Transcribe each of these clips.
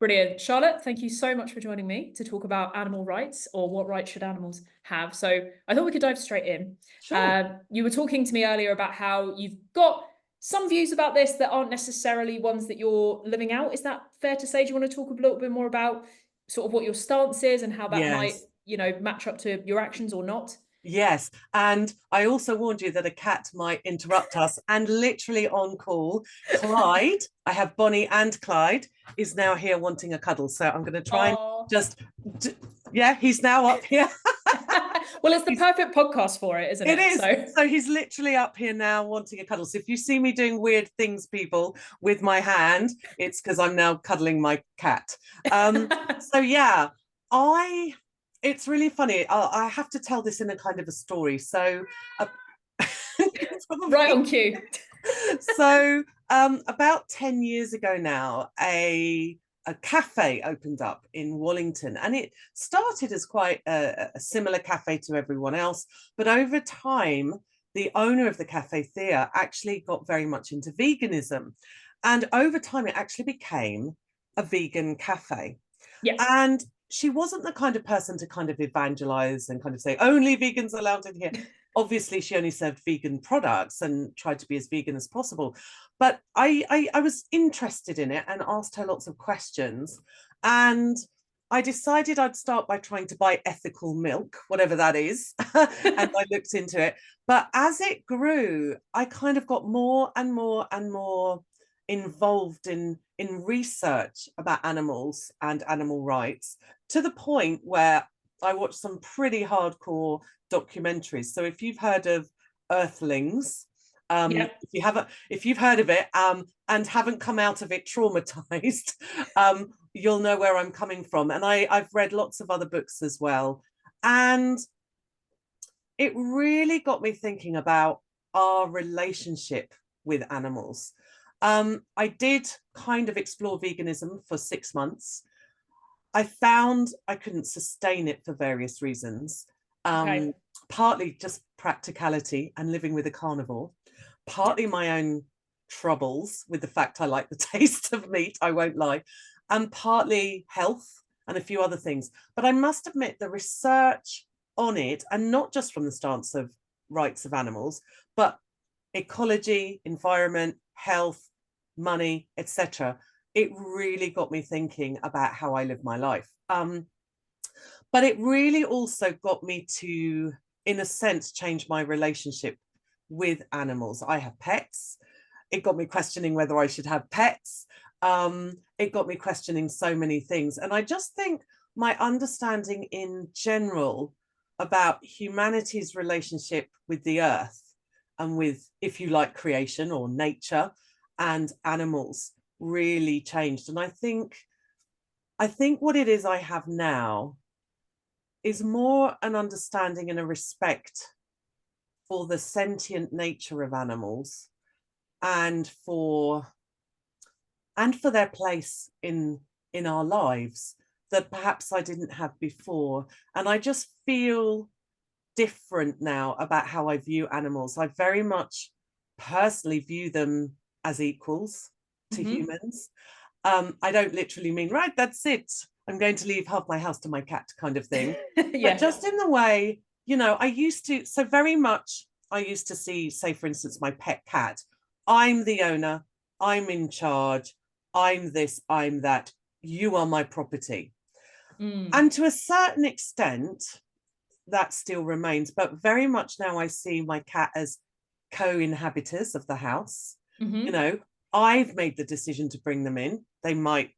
Brilliant. Charlotte, thank you so much for joining me to talk about animal rights, or what rights should animals have. So I thought we could dive straight in. Sure. You were talking to me earlier about how you've got some views about this that aren't necessarily ones that you're living out. Is that fair to say? Do you want to talk a little bit more about sort of what your stance is and how that might, Yes. match up to your actions or not? Yes. And I also warned you that a cat might interrupt us. And literally on call, Clyde, I have Bonnie and Clyde, is now here wanting a cuddle. So I'm going to try and Oh. just, yeah, he's now up here. Well, it's the He's, perfect podcast for it, isn't it it? is. So So he's literally up here now wanting a cuddle. So if you see me doing weird things, people, with my hand, it's because I'm now cuddling my cat. So yeah, I it's really funny. I have to tell this in a kind of a story. So uh, right probably on cue. so about 10 years ago now, a cafe opened up in Wallington, and it started as quite a similar cafe to everyone else. But over time, the owner of the cafe, Thea, actually got very much into veganism. And over time, it actually became a vegan cafe. Yes. And she wasn't the kind of person to kind of evangelize and kind of say, only vegans allowed in here. Obviously, she only served vegan products and tried to be as vegan as possible. But I was interested in it and asked her lots of questions. And I decided I'd start by trying to buy ethical milk, whatever that is. And I looked into it. But as it grew, I kind of got more and more and more involved in research about animals and animal rights, to the point where I watched some pretty hardcore documentaries. So if you've heard of Earthlings, Yeah. if you've heard of it and haven't come out of it traumatized, you'll know where I'm coming from. And I've read lots of other books as well. And it really got me thinking about our relationship with animals. I did kind of explore veganism for 6 months. I found I couldn't sustain it for various reasons. Okay. Um, Partly just practicality and living with a carnivore, Yeah. partly my own troubles with the fact I like the taste of meat, I won't lie, and partly health and a few other things. But I must admit, the research on it, and not just from the stance of rights of animals, but ecology, environment, health, money, etc., it really got me thinking about how I live my life. But it really also got me to, in a sense, change my relationship with animals. I have pets. It got me questioning whether I should have pets. It got me questioning so many things. And I just think my understanding in general about humanity's relationship with the earth and with, if you like, creation or nature and animals really changed. And I think what it is I have now is more an understanding and a respect for the sentient nature of animals, and for their place in our lives, that perhaps I didn't have before. And I just feel different now about how I view animals. I very much personally view them as equals to Hmm. humans. I don't literally mean, right, that's it, I'm going to leave half my house to my cat kind of thing. But Yeah. just in the way, I used to see, say, for instance, my pet cat. I'm the owner, I'm in charge, I'm this, I'm that, you are my property. Mm. And to a certain extent, that still remains. But very much now I see my cat as co-inhabitants of the house. You Hmm. know, I've made the decision to bring them in. They might,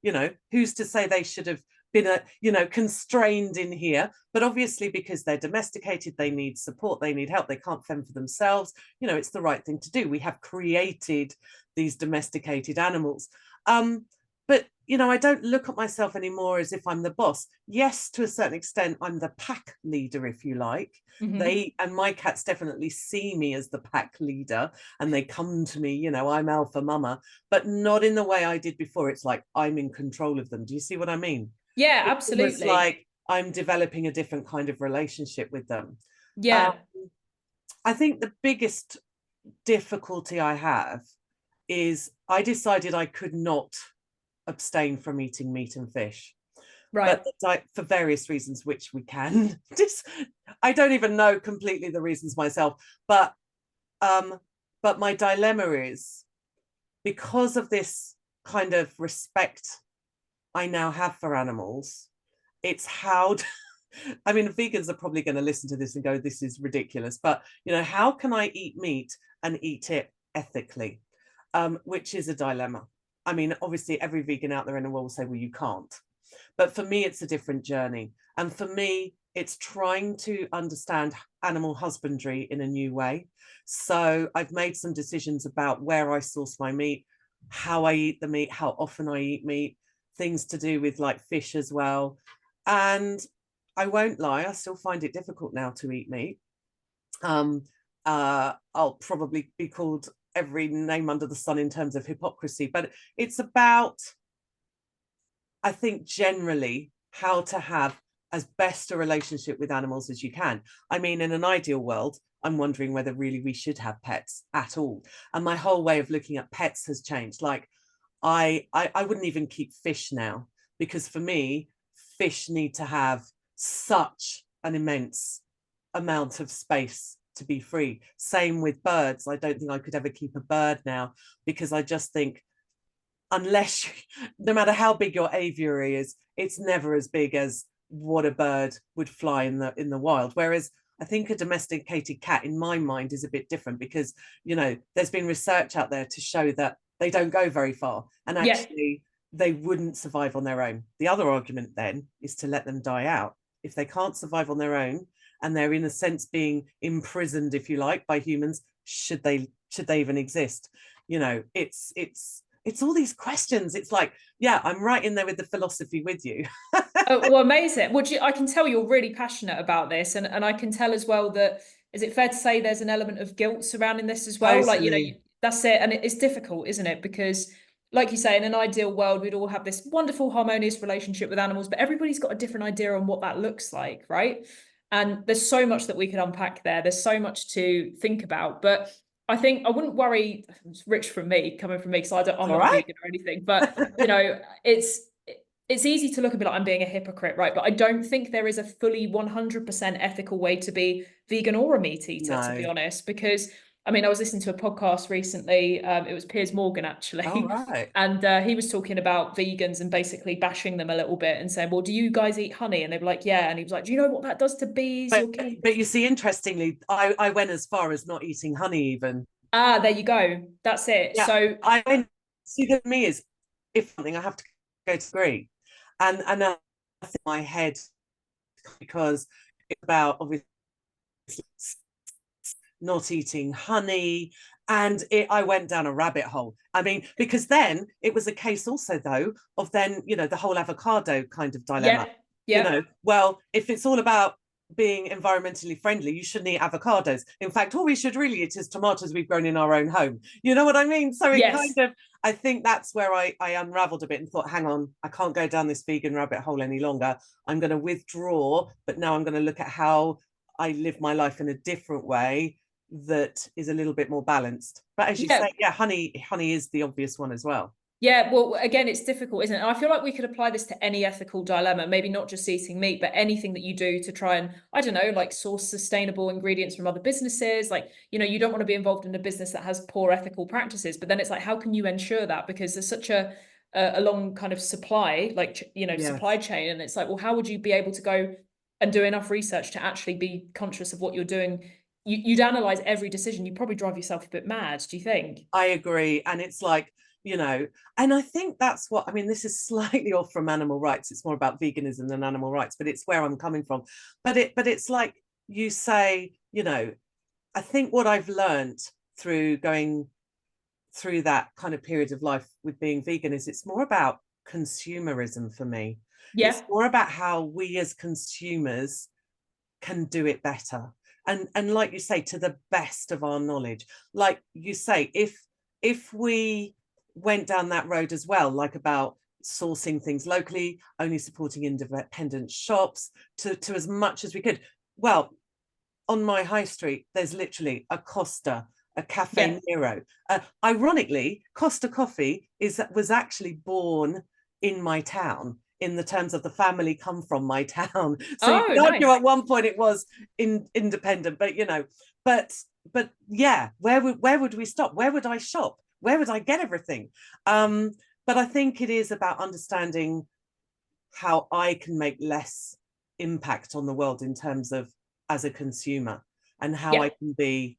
who's to say they should have been constrained in here? But obviously, because they're domesticated, they need support, they need help, they can't fend for themselves. It's the right thing to do. We have created these domesticated animals. But I don't look at myself anymore as if I'm the boss. Yes, to a certain extent, I'm the pack leader, if you like. Hmm. They and my cats definitely see me as the pack leader, and they come to me, I'm alpha mama, but not in the way I did before. It's like I'm in control of them. Do you see what I mean? Yeah, It's almost absolutely. like I'm developing a different kind of relationship with them. Um, Yeah. I think the biggest difficulty I have is I decided I could not abstain from eating meat and fish. Right. But for various reasons, which we can I don't even know completely the reasons myself, but my dilemma is, because of this kind of respect I now have for animals, it's how I mean, vegans are probably going to listen to this and go, this is ridiculous, but how can I eat meat and eat it ethically, which is a dilemma. I mean, obviously every vegan out there in the world will say, well, you can't. But for me, it's a different journey. And for me, it's trying to understand animal husbandry in a new way. So I've made some decisions about where I source my meat, how I eat the meat, how often I eat meat, things to do with like fish as well. And I won't lie, I still find it difficult now to eat meat. I'll probably be called every name under the sun in terms of hypocrisy, but it's about, I think, generally how to have as best a relationship with animals as you can. I mean, in an ideal world, I'm wondering whether really we should have pets at all. And my whole way of looking at pets has changed. Like, I wouldn't even keep fish now, because for me, fish need to have such an immense amount of space to be free. Same with birds. I don't think I could ever keep a bird now, because I just think, unless no matter how big your aviary is, it's never as big as what a bird would fly in the wild. Whereas I think a domesticated cat, in my mind, is a bit different, because there's been research out there to show that they don't go very far, and actually they wouldn't survive on their own. The other argument then is to let them die out. If they can't survive on their own, and they're in a sense being imprisoned, if you like, by humans, should they even exist? It's all these questions. It's like, yeah, I'm right in there with the philosophy with you. Oh, well, amazing. I can tell you're really passionate about this, and I can tell as well that, is it fair to say there's an element of guilt surrounding this as well? Totally. Like, that's it. And it's difficult, isn't it? Because, like you say, in an ideal world, we'd all have this wonderful, harmonious relationship with animals, but everybody's got a different idea on what that looks like, right? And there's so much that we can unpack there. There's so much to think about. But I think I wouldn't worry. It's rich from me, coming from me, because I'm not vegan or anything. But it's easy to look a bit like I'm being a hypocrite, right? But I don't think there is a fully 100% ethical way to be vegan or a meat eater, to be honest. Because, I mean, I was listening to a podcast recently. It was Piers Morgan, actually. Oh, right. And he was talking about vegans and basically bashing them a little bit and saying, well, do you guys eat honey? And they were like, yeah. And he was like, do you know what that does to bees? But you see, interestingly, I went as far as not eating honey even. Ah, there you go. That's it. Yeah, so I went, see, to me is, if something, I have to go to agree. And I think my head, because it's about obviously not eating honey, and I went down a rabbit hole. I mean, because then it was a case also, though, of then the whole avocado kind of dilemma. Well, if it's all about being environmentally friendly, you shouldn't eat avocados. In fact, all we should really eat is tomatoes we've grown in our own home. You know what I mean? So it kind of, I think that's where I unraveled a bit and thought, hang on, I can't go down this vegan rabbit hole any longer. I'm going to withdraw, but now I'm going to look at how I live my life in a different way that is a little bit more balanced. But as you say, honey is the obvious one as well. Yeah, well, again, it's difficult, isn't it? And I feel like we could apply this to any ethical dilemma, maybe not just eating meat, but anything that you do to try and, I don't know, like source sustainable ingredients from other businesses. Like, you don't want to be involved in a business that has poor ethical practices, but then it's like, how can you ensure that? Because there's such a long kind of supply, like, supply chain. And it's like, well, how would you be able to go and do enough research to actually be conscious of what you're doing? You'd analyze every decision. You'd probably drive yourself a bit mad. Do you think? I agree. And it's like, and I think that's what, I mean, this is slightly off from animal rights. It's more about veganism than animal rights, but it's where I'm coming from. But it's like you say, I think what I've learned through going through that kind of period of life with being vegan is it's more about consumerism for me. It's more about how we as consumers can do it better. And like you say, to the best of our knowledge. Like you say, if we went down that road as well, like about sourcing things locally, only supporting independent shops to as much as we could. Well, on my high street, there's literally a Costa, a Cafe Yeah. Nero. Ironically, Costa Coffee was actually born in my town, in the terms of the family come from my town. So you Oh, could argue nice. at one point it was independent, but you know, but yeah, where would we stop? Where would I shop? Where would I get everything? But I think it is about understanding how I can make less impact on the world in terms of as a consumer, and how Yeah. I can be,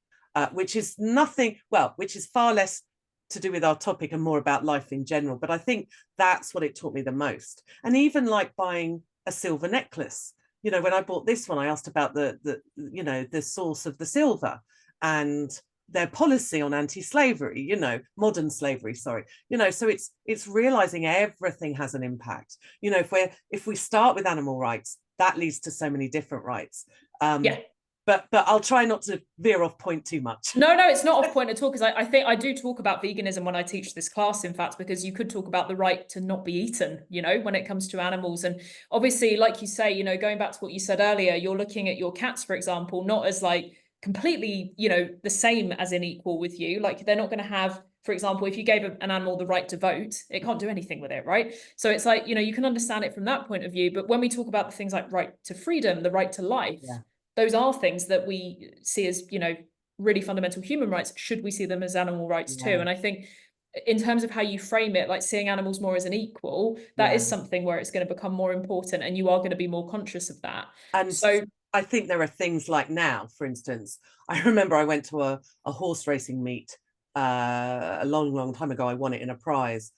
which is which is far less to do with our topic and more about life in general. But I think that's what it taught me the most. And even like buying a silver necklace, you know, when I bought this one, I asked about the you know, the source of the silver and their policy on anti-slavery, you know, modern slavery, sorry, you know. So it's realizing everything has an impact. You know, if we start with animal rights, that leads to so many different rights. Yeah. But I'll try not to veer off point too much. No, it's not off point at all, because I think I do talk about veganism when I teach this class, in fact, because you could talk about the right to not be eaten, you know, when it comes to animals. And obviously, like you say, you know, going back to what you said earlier, you're looking at your cats, for example, not as like completely, you know, the same as in equal with you. Like they're not going to have, for example, if you gave an animal the right to vote, it can't do anything with it, right? So it's like, you know, you can understand it from that point of view. But when we talk about the things like right to freedom, the right to life, Yeah. those are things that we see as, you know, really fundamental human rights. Should we see them as animal rights too? And I think in terms of how you frame it, like seeing animals more as an equal, that is something where it's going to become more important, and you are going to be more conscious of that. And So I think there are things like now, for instance, I remember I went to a horse racing meet a long time ago. I won it in a prize,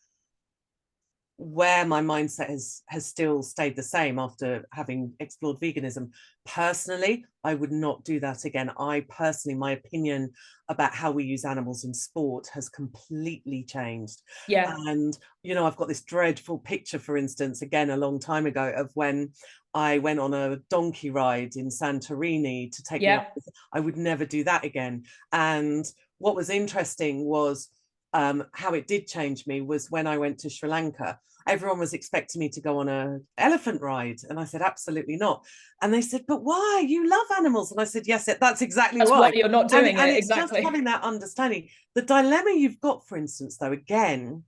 where my mindset has still stayed the same after having explored veganism. Personally, I would not do that again. My opinion about how we use animals in sport has completely changed. yeah, And you know, I've got this dreadful picture, for instance, again a long time ago, of when I went on a donkey ride in Santorini to take me up. I would never do that again. And what was interesting was how it did change me was when I went to Sri Lanka. Everyone was expecting me to go on an elephant ride, and I said absolutely not. And they said, "But why? You love animals." And I said, "Yes, that's exactly that's why." why you're not doing And it. it's just Exactly. having that understanding. The dilemma you've got, for instance, though, again,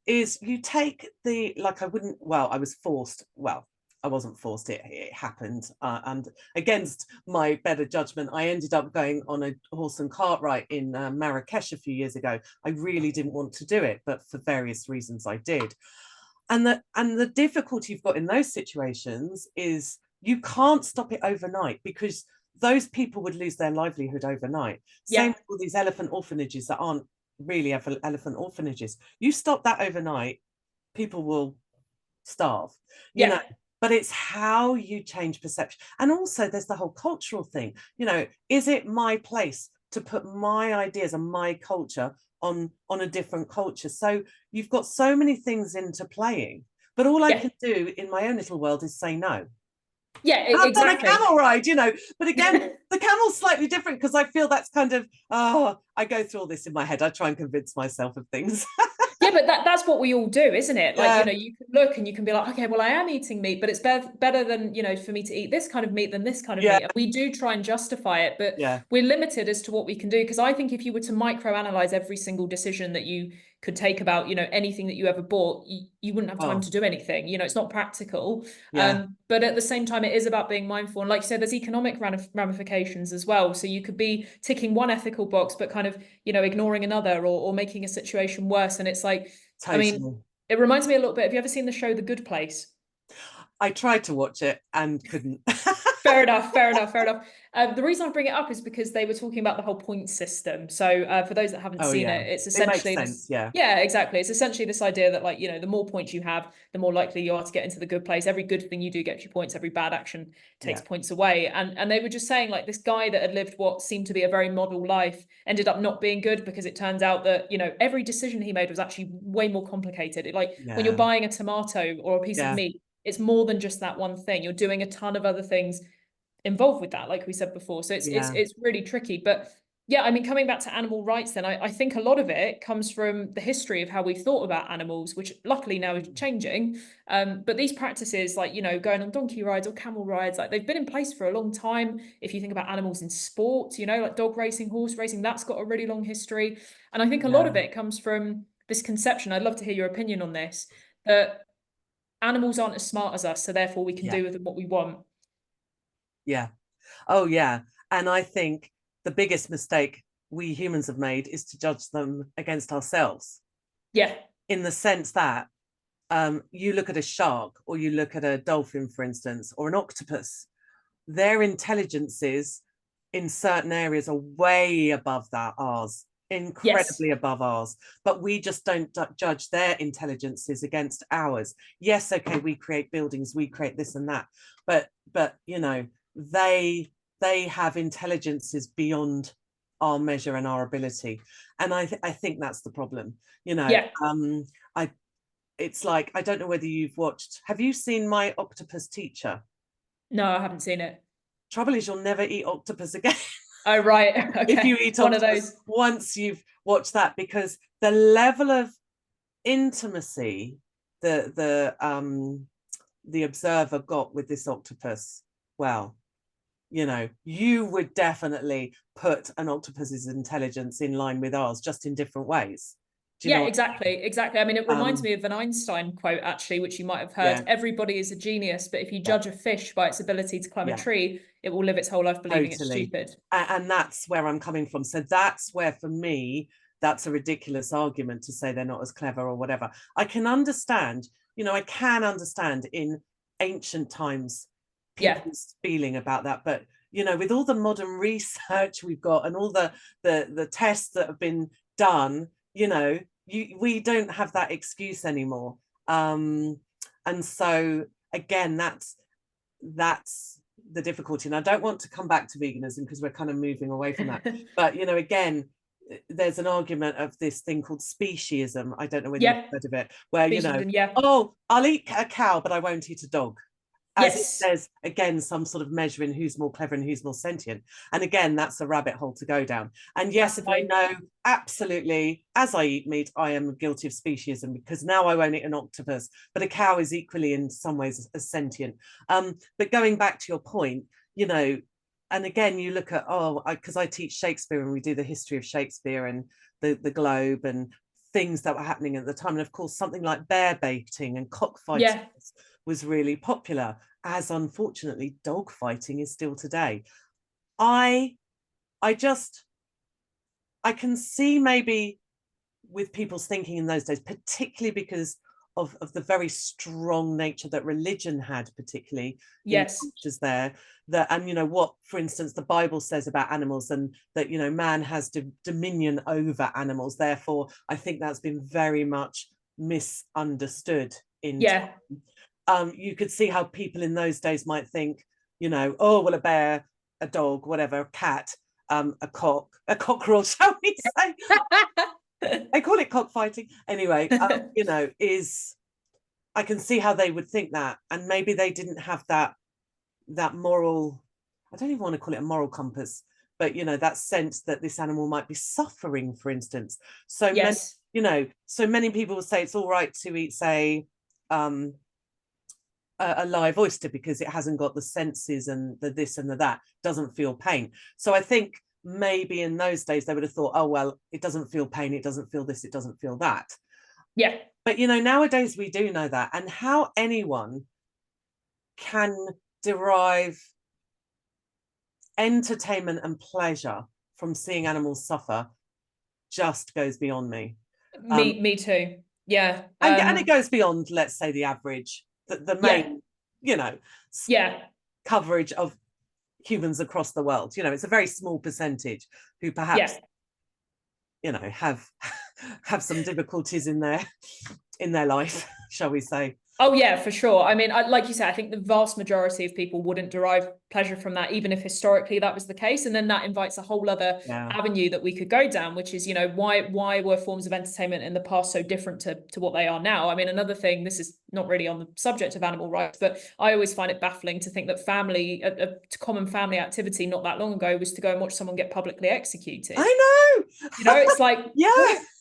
is you take the, like, I wouldn't, well, I was forced, well, I wasn't forced, it happened, and against my better judgment, I ended up going on a horse and cart ride in Marrakesh a few years ago. I really didn't want to do it, but for various reasons I did. And the difficulty you've got in those situations is you can't stop it overnight, because those people would lose their livelihood overnight. Same with all these elephant orphanages that aren't really elephant orphanages. You stop that overnight, people will starve, you know. But it's how you change perception. And also there's the whole cultural thing, you know, is it my place to put my ideas and my culture on a different culture? So you've got so many things into playing, but all I can do in my own little world is say no. And I've done a camel ride, you know, but again, the camel's slightly different, because I feel that's kind of, I go through all this in my head. I try and convince myself of things. Yeah, but that's what we all do, isn't it? Like, you know, you can look and you can be like, okay, well, I am eating meat, but it's better than, you know, for me to eat this kind of meat than this kind of meat. And we do try and justify it, but we're limited as to what we can do. Because I think if you were to microanalyze every single decision that you could take about, you know, anything that you ever bought, you wouldn't have time to do anything. You know, it's not practical. But at the same time, it is about being mindful. And like you said, there's economic ramifications as well. So you could be ticking one ethical box, but kind of, you know, ignoring another, or making a situation worse. And it's like, I mean, it reminds me a little bit. Have you ever seen the show The Good Place? I tried to watch it and couldn't. Fair enough. The reason I bring it up is because they were talking about the whole point system. So for those that haven't seen it, it's essentially it makes sense, yeah, exactly. It's essentially this idea that, like, you know, the more points you have, the more likely you are to get into the good place. Every good thing you do gets you points. Every bad action takes points away. And they were just saying, like, this guy that had lived what seemed to be a very model life ended up not being good, because it turns out that, you know, every decision he made was actually way more complicated. When you're buying a tomato or a piece of meat, it's more than just that one thing. You're doing a ton of other things involved with that, like we said before. So it's really tricky. But Yeah, I mean, coming back to animal rights, then I think a lot of it comes from the history of how we've thought about animals, which luckily now is changing. But these practices, like, you know, going on donkey rides or camel rides, like they've been in place for a long time. If you think about animals in sport, you know, like dog racing, horse racing, that's got a really long history. And I think a lot Yeah, of it comes from this conception. I'd love to hear your opinion on this, that animals aren't as smart as us, so therefore we can yeah, do with them what we want. yeah. Oh, yeah. And I think the biggest mistake we humans have made is to judge them against ourselves, Yeah. in the sense that you look at a shark or you look at a dolphin, for instance, or an octopus, their intelligences in certain areas are way above that ours, Yes. incredibly above ours, but we just don't judge their intelligences against ours. Yes, okay, we create buildings, we create this and that, but you know, they have intelligences beyond our measure and our ability, and I think that's the problem, you know. Yeah. I It's like, I don't know whether you've watched, have you seen My Octopus Teacher? No, I haven't seen it. Trouble is, you'll never eat octopus again. Oh, right. If you Okay. eat One of octopus those. once you've watched that, because the level of intimacy the observer got with this octopus, well, you know, you would definitely put an octopus's intelligence in line with ours, just in different ways. Do you know Yeah, what exactly. Exactly. I mean, it I mean? reminds me of an Einstein quote, actually, which you might have heard. Yeah, Everybody is a genius, but if you yeah, judge a fish by its ability to climb a yeah. tree, it will live its whole life believing it's Totally. stupid. And that's where I'm coming from. So that's where, for me, that's a ridiculous argument to say they're not as clever or whatever. I can understand, you know, I can understand in ancient times Yeah. people's feeling about that. But, you know, with all the modern research we've got and all the tests that have been done, you know, we don't have that excuse anymore. And so again, that's the difficulty. And I don't want to come back to veganism because we're kind of moving away from that. But, you know, again, there's an argument of this thing called speciesism. I don't know whether you've Yeah. heard of it, where, you know, Speciesism. Yeah. oh, I'll eat a cow, but I won't eat a dog. As if Yes. there's, again, some sort of measuring who's more clever and who's more sentient. And again, that's a rabbit hole to go down. And yes, I Massively. know absolutely, as I eat meat, I am guilty of speciesism, because now I won't eat an octopus, but a cow is equally in some ways as sentient. But going back to your point, you know, and again, you look at, because I teach Shakespeare and we do the history of Shakespeare and the Globe and things that were happening at the time. And of course, something like bear baiting and cockfighting Yeah. was really popular, as unfortunately dog fighting is still today. I I just, I can see maybe with people's thinking in those days, particularly because of the very strong nature that religion had, particularly in Yes. cultures there, that, and you know what, for instance, the Bible says about animals, and that, you know, man has dominion over animals. Therefore, I think that's been very much misunderstood in Yeah. you could see how people in those days might think, you know, oh, well, a bear, a dog, whatever, a cat, a cockerel, shall we say? I call it cockfighting. Anyway, you know, I can see how they would think that. And maybe they didn't have that moral, I don't even want to call it a moral compass, but, you know, that sense that this animal might be suffering, for instance. So many, Yes. you know, so many people will say it's all right to eat, say, a live oyster because it hasn't got the senses and the this and the that, doesn't feel pain. So I think maybe in those days they would have thought, oh, well, it doesn't feel pain, it doesn't feel this, it doesn't feel that. Yeah. But, you know, nowadays we do know that. And how anyone can derive entertainment and pleasure from seeing animals suffer just goes beyond me. Me too. Yeah. And it goes beyond, let's say, the average, the Yeah. main, you know, Yeah. coverage of humans across the world. You know, it's a very small percentage who perhaps, Yeah. you know, have some difficulties in their life, shall we say. Oh yeah, for sure. I mean, like you said, I think the vast majority of people wouldn't derive pleasure from that, even if historically that was the case. And then that invites a whole other avenue that we could go down, which is, you know, why were forms of entertainment in the past so different to what they are now? I mean, another thing, this is not really on the subject of animal rights, but I always find it baffling to think that a common family activity not that long ago was to go and watch someone get publicly executed. I know. You know, it's like, yeah,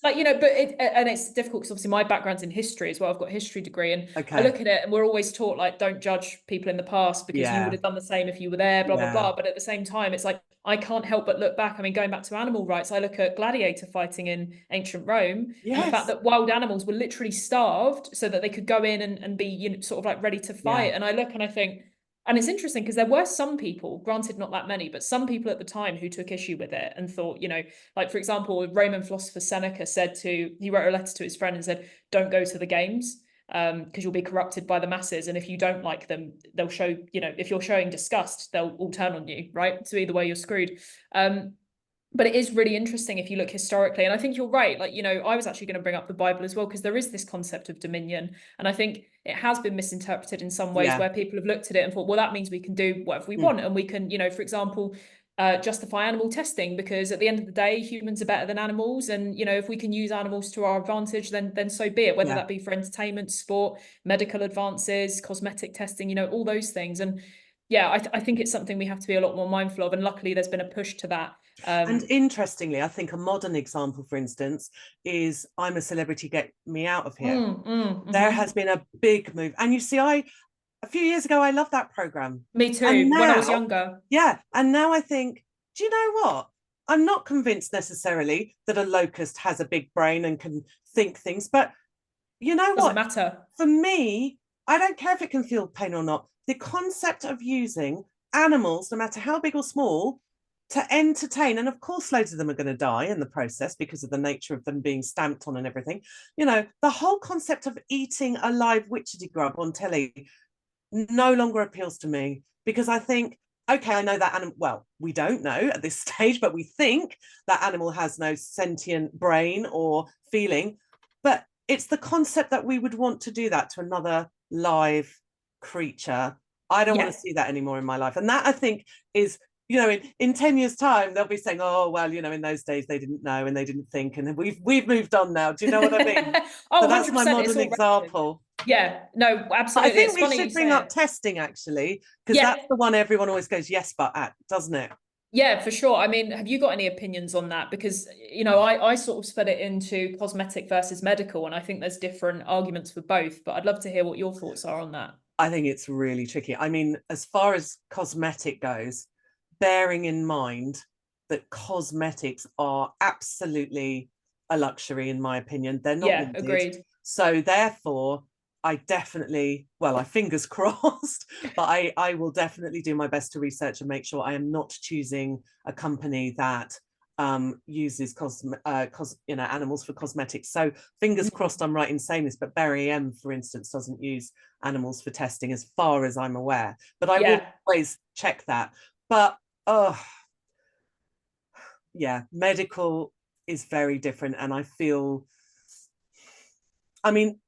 like, you know, but it's difficult because obviously my background's in history as well. I've got a history degree, and I look at it and we're always taught, like, don't judge people in the past because you would have done the same if you were there, blah, blah, blah. But at the same time, it's like, I can't help but look back. I mean, going back to animal rights, I look at gladiator fighting in ancient Rome, and the fact that wild animals were literally starved so that they could go in and be, you know, sort of like ready to fight. And I look and I think, and it's interesting because there were some people, granted not that many, but some people at the time who took issue with it and thought, you know, like, for example, Roman philosopher Seneca he wrote a letter to his friend and said, don't go to the games because you'll be corrupted by the masses. And if you don't like them, they'll show, you know, if you're showing disgust, they'll all turn on you, right? So either way, you're screwed. But it is really interesting if you look historically. And I think you're right. Like, you know, I was actually going to bring up the Bible as well, because there is this concept of dominion. And I think it has been misinterpreted in some ways where people have looked at it and thought, well, that means we can do whatever we want. And we can, you know, for example, justify animal testing, because at the end of the day, humans are better than animals. And, you know, if we can use animals to our advantage, then so be it, whether that be for entertainment, sport, medical advances, cosmetic testing, you know, all those things. And yeah, I think it's something we have to be a lot more mindful of. And luckily, there's been a push to that. And interestingly, I think a modern example, for instance, is I'm a Celebrity, Get Me Out of Here. There has been a big move. And you see, a few years ago, I loved that program. Me too, when I was younger. Yeah. And now I think, do you know what? I'm not convinced necessarily that a locust has a big brain and can think things, but you know what? Doesn't matter. For me, I don't care if it can feel pain or not. The concept of using animals, no matter how big or small, to entertain, and of course loads of them are going to die in the process because of the nature of them being stamped on and everything, you know, the whole concept of eating a live witchetty grub on telly no longer appeals to me, because I think, okay, I know that animal, well, we don't know at this stage, but we think that animal has no sentient brain or feeling, but it's the concept that we would want to do that to another live creature. I don't want to see that anymore in my life. And that, I think, is, you know, in 10 years' time, they'll be saying, oh, well, you know, in those days they didn't know and they didn't think, and we've moved on now. Do you know what I mean? So that's my modern example. Yeah, no, absolutely. I think we should bring up testing, actually, because that's the one everyone always goes yes but at, doesn't it? Yeah, for sure. I mean, have you got any opinions on that? Because, you know, I sort of split it into cosmetic versus medical, and I think there's different arguments for both, but I'd love to hear what your thoughts are on that. I think it's really tricky. I mean, as far as cosmetic goes, bearing in mind that cosmetics are absolutely a luxury, in my opinion. They're not needed. Agreed. So therefore, I definitely, well, I fingers crossed, but I will definitely do my best to research and make sure I am not choosing a company that uses animals for cosmetics. So fingers crossed I'm right in saying this, but Berry M, for instance, doesn't use animals for testing as far as I'm aware, but I will always check that. But medical is very different. And I feel, I mean,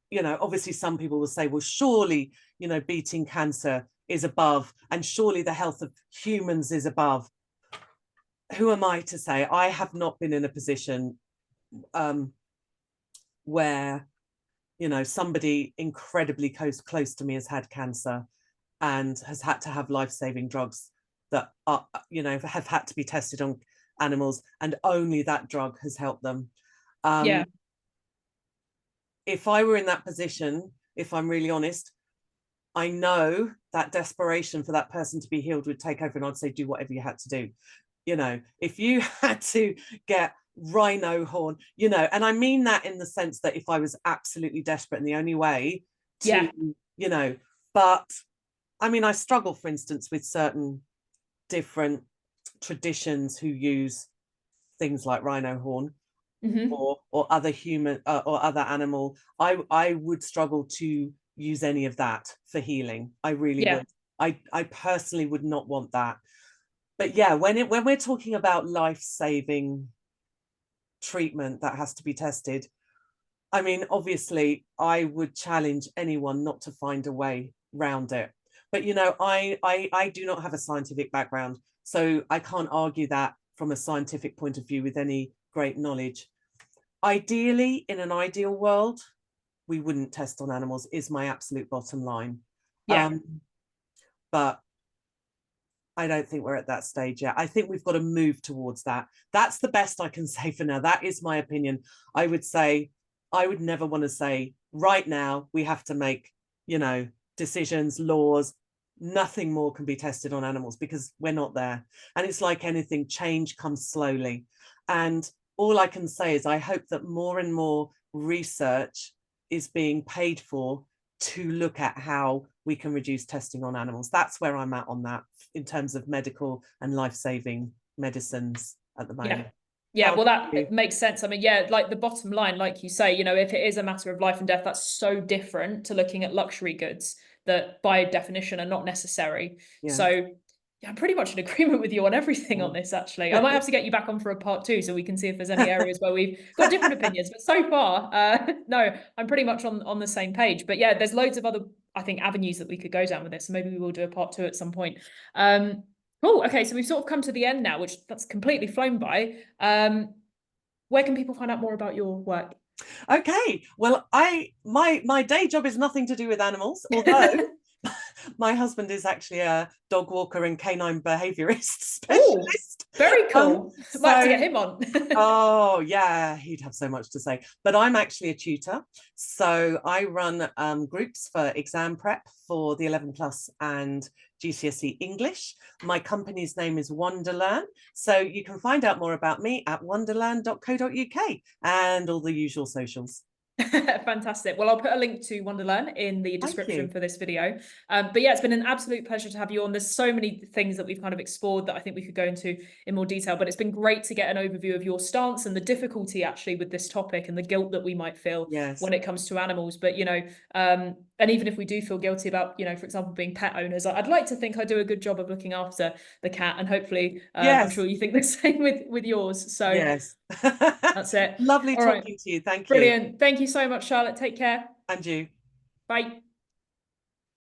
you know, obviously some people will say, well, surely, you know, beating cancer is above, and surely the health of humans is above. Who am I to say? I have not been in a position where, you know, somebody incredibly close to me has had cancer and has had to have life-saving drugs that are, you know, have had to be tested on animals, and only that drug has helped them. If I were in that position, if I'm really honest, I know that desperation for that person to be healed would take over, and I'd say, do whatever you had to do. You know, if you had to get rhino horn, you know, and I mean that in the sense that if I was absolutely desperate and the only way to, you know, but I mean, I struggle, for instance, with certain different traditions who use things like rhino horn. Or other human or other animal. I would struggle to use any of that for healing. I really would. I personally would not want that. But yeah, when we're talking about life-saving treatment that has to be tested, I mean, obviously I would challenge anyone not to find a way round it. But I do not have a scientific background, so I can't argue that from a scientific point of view with any great knowledge. Ideally, in an ideal world, we wouldn't test on animals, is my absolute bottom line. Yeah. But I don't think we're at that stage yet. I think we've got to move towards that. That's the best I can say for now. That is my opinion. I would never want to say right now we have to make, decisions, laws. Nothing more can be tested on animals because we're not there. And it's like anything, change comes slowly. And all I can say is I hope that more and more research is being paid for to look at how we can reduce testing on animals. That's where I'm at on that in terms of medical and life-saving medicines at the moment. Yeah, well, that makes sense. I mean, yeah, like the bottom line, like you say, if it is a matter of life and death, that's so different to looking at luxury goods that by definition are not necessary. Yeah. So yeah, I'm pretty much in agreement with you on everything on this, actually. I might have to get you back on for a part 2 so we can see if there's any areas where we've got different opinions. But so far, no, I'm pretty much on the same page. But yeah, there's loads of other, I think, avenues that we could go down with this. So maybe we will do a part 2 at some point. Cool. Okay, so we've sort of come to the end now, which that's completely flown by. Where can people find out more about your work? Okay, well, my day job is nothing to do with animals, although my husband is actually a dog walker and canine behaviorist specialist. Ooh, very cool. Might have to get him on. Oh yeah, he'd have so much to say. But I'm actually a tutor, so I run groups for exam prep for the 11 plus and GCSE English. My company's name is Wonderlearn, so you can find out more about me at wonderlearn.co.uk and all the usual socials. Fantastic. Well, I'll put a link to Wonderlearn in the description for this video. But yeah, it's been an absolute pleasure to have you on. There's so many things that we've kind of explored that I think we could go into in more detail, but it's been great to get an overview of your stance and the difficulty actually with this topic and the guilt that we might feel when it comes to animals. But, and even if we do feel guilty about, for example, being pet owners, I'd like to think I do a good job of looking after the cat, and hopefully I'm sure you think the same with yours. So yes, that's it. Lovely talking to you. Thank you. Brilliant. Thank you so much, Charlotte. Take care. And you. Bye.